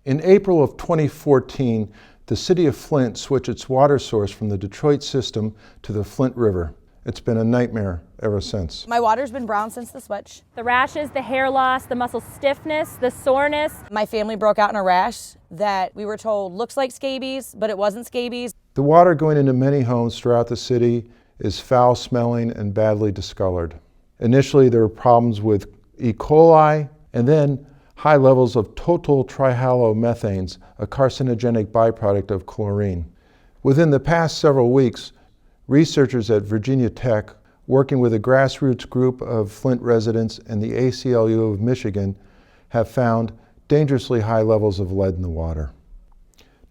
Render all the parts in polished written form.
In April of 2014, the city of Flint switched its water source from the Detroit system to the Flint River. It's been a nightmare ever since. My water's been brown since the switch. The rashes, the hair loss, the muscle stiffness, the soreness. My family broke out in a rash that we were told looks like scabies, but it wasn't scabies. The water going into many homes throughout the city is foul smelling and badly discolored. Initially, there were problems with E. coli and then high levels of total trihalomethanes, a carcinogenic byproduct of chlorine. Within the past several weeks, researchers at Virginia Tech, working with a grassroots group of Flint residents and the ACLU of Michigan, have found dangerously high levels of lead in the water.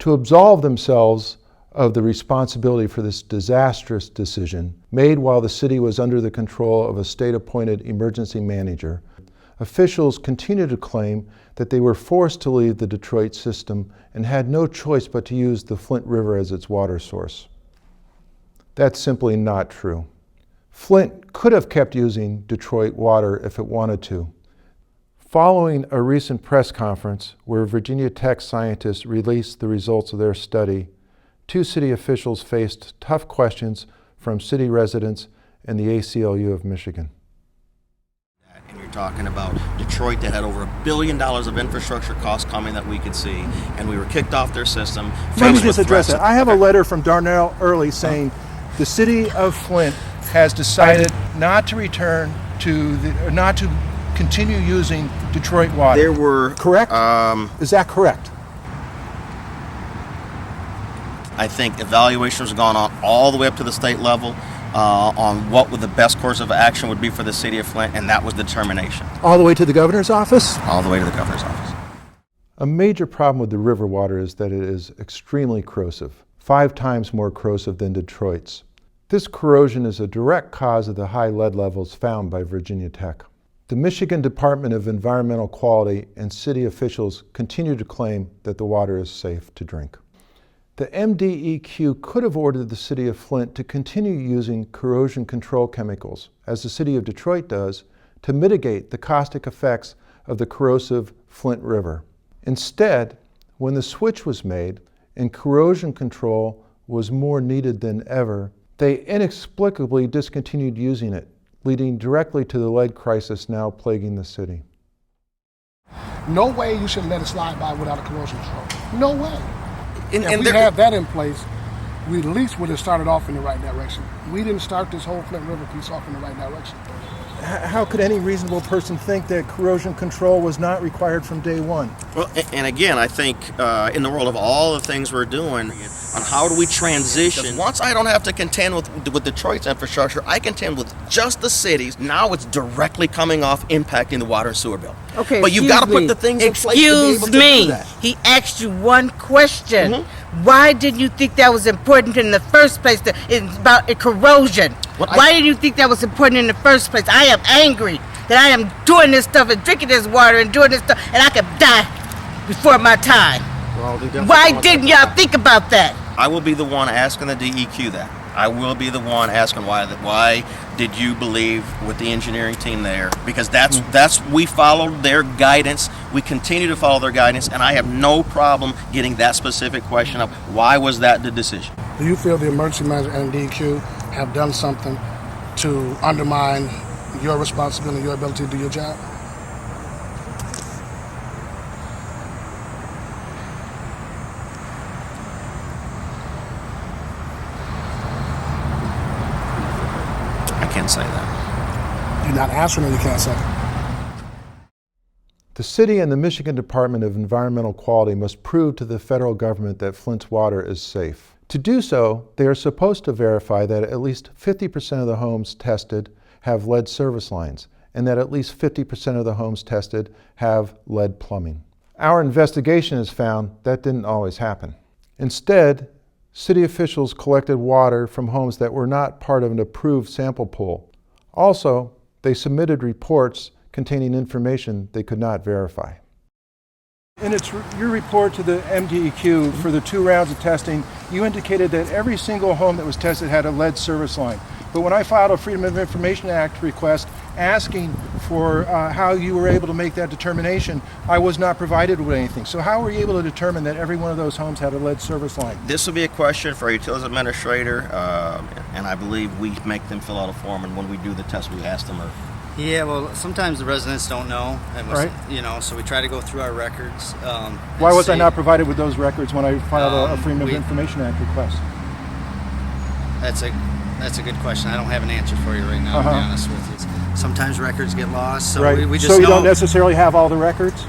To absolve themselves of the responsibility for this disastrous decision, made while the city was under the control of a state-appointed emergency manager, officials continue to claim that they were forced to leave the Detroit system and had no choice but to use the Flint River as its water source. That's simply not true. Flint could have kept using Detroit water if it wanted to. Following a recent press conference where Virginia Tech scientists released the results of their study, two city officials faced tough questions from city residents and the ACLU of Michigan. And you're talking about Detroit that had over $1 billion of infrastructure costs coming that we could see, and we were kicked off their system. Let me just address it. I have a letter from Darnell Early saying the city of Flint has decided not to continue using Detroit water. There were correct? Is that correct? I think evaluations have gone on all the way up to the state level on what would the best course of action would be for the city of Flint, and that was the determination. All the way to the governor's office? All the way to the governor's office. A major problem with the river water is that it is extremely corrosive, 5 times more corrosive than Detroit's. This corrosion is a direct cause of the high lead levels found by Virginia Tech. The Michigan Department of Environmental Quality and city officials continue to claim that the water is safe to drink. The MDEQ could have ordered the city of Flint to continue using corrosion control chemicals, as the city of Detroit does, to mitigate the caustic effects of the corrosive Flint River. Instead, when the switch was made and corrosion control was more needed than ever, they inexplicably discontinued using it, leading directly to the lead crisis now plaguing the city. No way you should let it slide by without a corrosion control. No way. And we have that in place, we at least would have started off in the right direction. We didn't start this whole Flint River piece off in the right direction. How could any reasonable person think that corrosion control was not required from day one? Well, and again, I think in the world of all the things we're doing, on how do we transition? Once I don't have to contend with Detroit's infrastructure, I contend with just the cities. Now it's directly coming off, impacting the water and sewer bill. Okay, but you've got to put the things in place to be able to do that. He asked you one question. Mm-hmm. Why did you think that was important in the first place? It's about corrosion. Why did you think that was important in the first place? I am angry that I am doing this stuff and drinking this water and doing this stuff, and I could die before my time. Why didn't y'all think about that? I will be the one asking the DEQ that. I will be the one asking why did you believe with the engineering team there? Because that's we followed their guidance. We continue to follow their guidance, and I have no problem getting that specific question of why was that the decision. Do you feel the emergency manager and DEQ have done something to undermine your responsibility and your ability to do your job? I can't say that. You're not answering, or you can't say it. The city and the Michigan Department of Environmental Quality must prove to the federal government that Flint's water is safe. To do so, they are supposed to verify that at least 50% of the homes tested have lead service lines, and that at least 50% of the homes tested have lead plumbing. Our investigation has found that didn't always happen. Instead, city officials collected water from homes that were not part of an approved sample pool. Also, they submitted reports containing information they could not verify. In your report to the MDEQ for the 2 rounds of testing, you indicated that every single home that was tested had a lead service line. But when I filed a Freedom of Information Act request asking for how you were able to make that determination. I was not provided with anything. So how were you able to determine that every one of those homes had a lead service line? This will be a question for our utilities administrator, and I believe we make them fill out a form, and when we do the test, we ask them. Yeah, well, sometimes the residents don't know, and Right. so we try to go through our records. Why was I not provided with those records when I filed a Freedom of we- Information Act request? That's a good question. I don't have an answer for you right now, to be honest with you. Sometimes records get lost, so Right. we just So you know don't necessarily have all the records?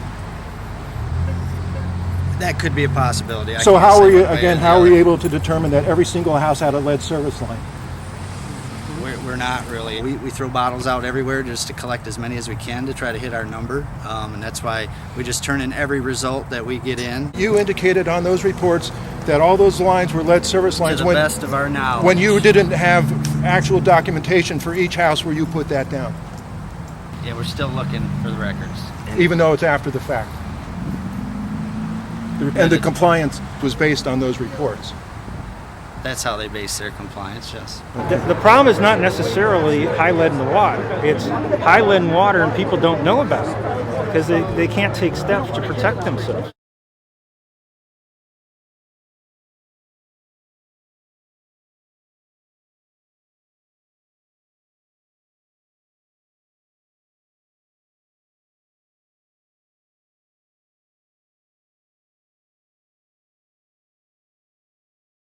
that could be a possibility. So I can't how say were you, one way or again, the how were other. you able to determine that every single house had a lead service line? We're not really. We throw bottles out everywhere just to collect as many as we can to try to hit our number, and that's why we just turn in every result that we get in. You indicated on those reports that all those lines were lead service To lines the best of our knowledge. when you didn't have actual documentation for each house where you put that down, Yeah, we're still looking for the records. even though it's after the fact. And the compliance was based on those reports. That's how they base their compliance, yes. The problem is not necessarily high lead in the water. It's high lead in water and people don't know about it because they can't take steps to protect themselves.